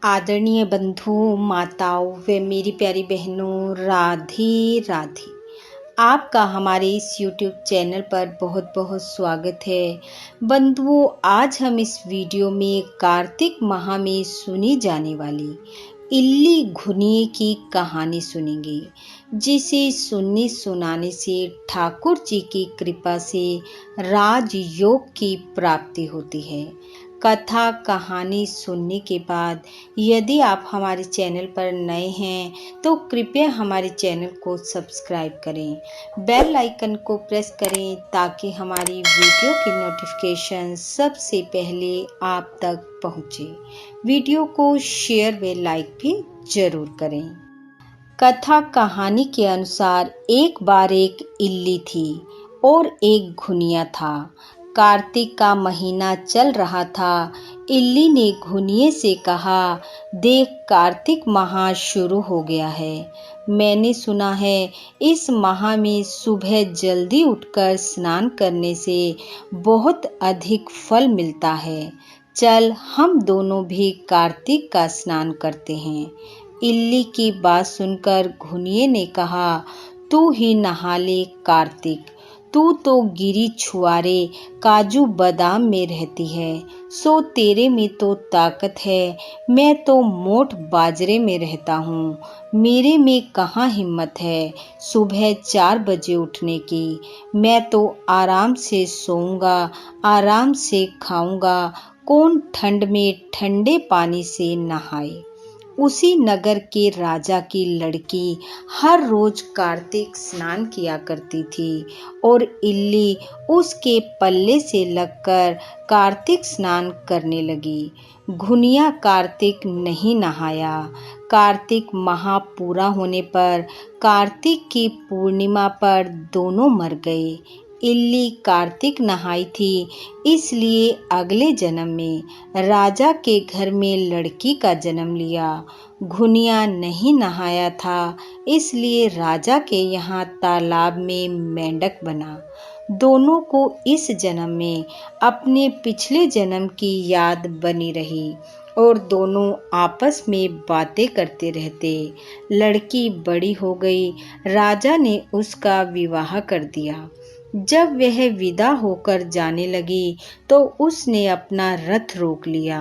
आदरणीय बंधु माताओं व मेरी प्यारी बहनों, राधे राधे। आपका हमारे इस YouTube चैनल पर बहुत बहुत स्वागत है। बंधुओं, आज हम इस वीडियो में कार्तिक माह में सुनी जाने वाली इल्ली घुनिए की कहानी सुनेंगे, जिसे सुनने सुनाने से ठाकुर जी की कृपा से राजयोग की प्राप्ति होती है। कथा कहानी सुनने के बाद यदि आप हमारे चैनल पर नए हैं तो कृपया हमारे चैनल को सब्सक्राइब करें, बेल आइकन को प्रेस करें ताकि हमारी वीडियो की नोटिफिकेशन सबसे पहले आप तक पहुंचे। वीडियो को शेयर व लाइक भी जरूर करें। कथा कहानी के अनुसार एक बार एक इल्ली थी और एक घुनिया था। कार्तिक का महीना चल रहा था। इल्ली ने घुनिए से कहा, देख, कार्तिक माह शुरू हो गया है। मैंने सुना है इस माह में सुबह जल्दी उठकर स्नान करने से बहुत अधिक फल मिलता है। चल, हम दोनों भी कार्तिक का स्नान करते हैं। इल्ली की बात सुनकर घुनिए ने कहा, तू ही नहा ले कार्तिक, तू तो गिरी छुआरे काजू बादाम में रहती है, सो तेरे में तो ताकत है। मैं तो मोट बाजरे में रहता हूँ, मेरे में कहाँ हिम्मत है सुबह 4 बजे उठने की। मैं तो आराम से सोऊंगा, आराम से खाऊंगा। कौन ठंड में ठंडे पानी से नहाए। उसी नगर के राजा की लड़की हर रोज कार्तिक स्नान किया करती थी और इल्ली उसके पल्ले से लगकर कार्तिक स्नान करने लगी। घुनिया कार्तिक नहीं नहाया। कार्तिक माह पूरा होने पर कार्तिक की पूर्णिमा पर दोनों मर गए। इल्ली कार्तिक नहाई थी, इसलिए अगले जन्म में राजा के घर में लड़की का जन्म लिया। घुनिया नहीं नहाया था, इसलिए राजा के यहाँ तालाब में मेंढक बना। दोनों को इस जन्म में अपने पिछले जन्म की याद बनी रही और दोनों आपस में बातें करते रहते। लड़की बड़ी हो गई, राजा ने उसका विवाह कर दिया। जब वह विदा होकर जाने लगी तो उसने अपना रथ रोक लिया।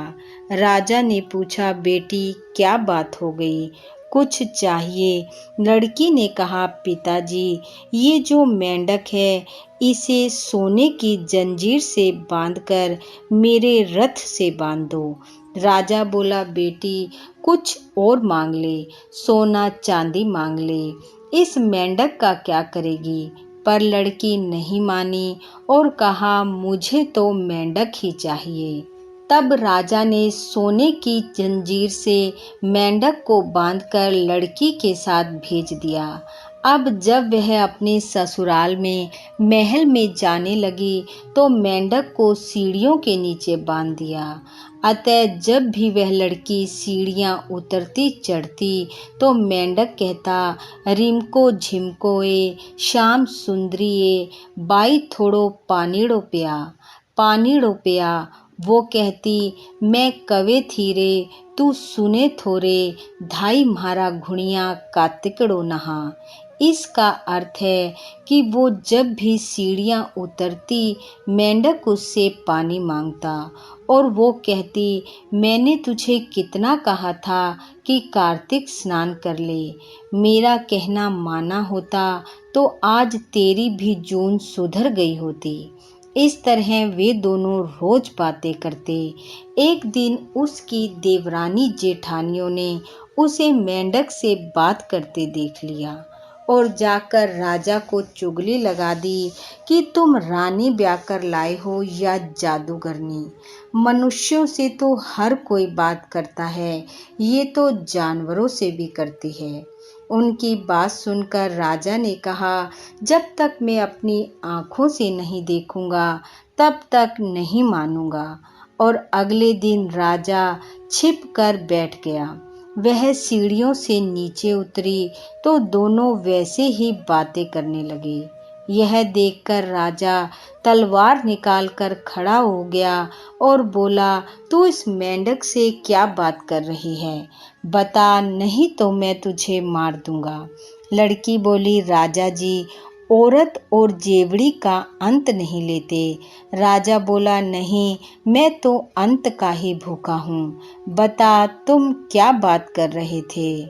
राजा ने पूछा, बेटी क्या बात हो गई, कुछ चाहिए? लड़की ने कहा, पिताजी, ये जो मेंढक है इसे सोने की जंजीर से बांधकर मेरे रथ से बांध दो। राजा बोला, बेटी कुछ और मांग ले, सोना चांदी मांग ले, इस मेंढक का क्या करेगी? पर लड़की नहीं मानी और कहा, मुझे तो मेंढक ही चाहिए। तब राजा ने सोने की जंजीर से मेंढक को बांधकर लड़की के साथ भेज दिया। अब जब वह अपने ससुराल में महल में जाने लगी तो मेंढक को सीढ़ियों के नीचे बांध दिया। अतः जब भी वह लड़की सीढ़ियाँ उतरती चढ़ती तो मेंढक कहता, रिमको झिमकोए श्याम सुंदरिये, बाई थोड़ो पानीड़ो पिया, पानीड़ो पिया। वो कहती, मैं कवे थी रे, तू सुने थोरे, धाई म्हारा घुड़िया कातिकड़ो नहा। इसका अर्थ है कि वो जब भी सीढ़ियाँ उतरती मेंढक उससे पानी मांगता और वो कहती, मैंने तुझे कितना कहा था कि कार्तिक स्नान कर ले। मेरा कहना माना होता तो आज तेरी भी जून सुधर गई होती। इस तरह वे दोनों रोज बातें करते। एक दिन उसकी देवरानी जेठानियों ने उसे मेंढक से बात करते देख लिया और जाकर राजा को चुगली लगा दी कि तुम रानी ब्याकर लाए हो या जादूगरनी। मनुष्यों से तो हर कोई बात करता है, ये तो जानवरों से भी करती है। उनकी बात सुनकर राजा ने कहा, जब तक मैं अपनी आँखों से नहीं देखूंगा तब तक नहीं मानूंगा। और अगले दिन राजा छिप कर बैठ गया। वह सीढ़ियों से नीचे उतरी तो दोनों वैसे ही बातें करने लगे। यह देखकर राजा तलवार निकालकर खड़ा हो गया और बोला, तू इस मेंढक से क्या बात कर रही है? बता, नहीं तो मैं तुझे मार दूंगा। लड़की बोली, राजा जी, औरत और जेवड़ी का अंत नहीं लेते। राजा बोला, नहीं, मैं तो अंत का ही भूखा हूँ। बता, तुम क्या बात कर रहे थे?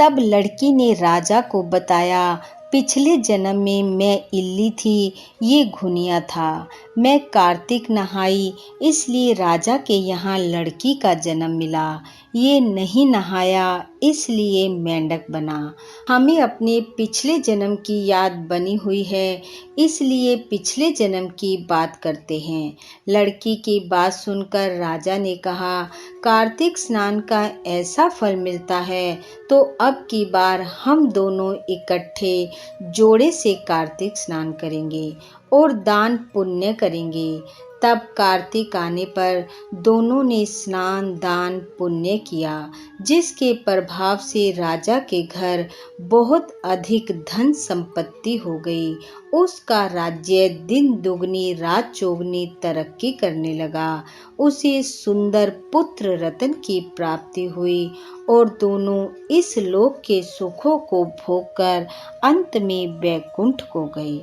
तब लड़की ने राजा को बताया, पिछले जन्म में मैं इल्ली थी, ये घुनिया था। मैं कार्तिक नहाई, इसलिए राजा के यहाँ लड़की का जन्म मिला। ये नहीं नहाया, इसलिए मेंढक बना। हमें अपने पिछले जन्म की याद बनी हुई है, इसलिए पिछले जन्म की बात करते हैं। लड़की की बात सुनकर राजा ने कहा, कार्तिक स्नान का ऐसा फल मिलता है, तो अब की बार हम दोनों इकट्ठे जोड़े से कार्तिक स्नान करेंगे और दान पुण्य करेंगे। तब कार्तिक आने पर दोनों ने स्नान दान पुण्य किया, जिसके प्रभाव से राजा के घर बहुत अधिक धन संपत्ति हो गई। उसका राज्य दिन दुगनी रात चौगनी तरक्की करने लगा। उसे सुंदर पुत्र रतन की प्राप्ति हुई और दोनों इस लोक के सुखों को भोगकर अंत में वैकुंठ को गए।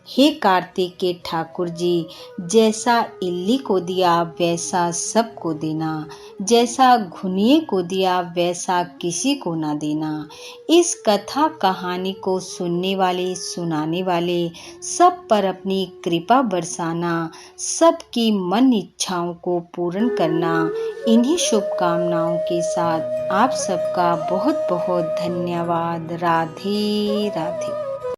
हे कार्तिक के ठाकुर जी, जैसा इल्ली को दिया वैसा सबको देना, जैसा घुनिए को दिया वैसा किसी को ना देना। इस कथा कहानी को सुनने वाले सुनाने वाले सब पर अपनी कृपा बरसाना, सबकी मन इच्छाओं को पूर्ण करना। इन्हीं शुभकामनाओं के साथ आप सबका बहुत बहुत धन्यवाद। राधे राधे।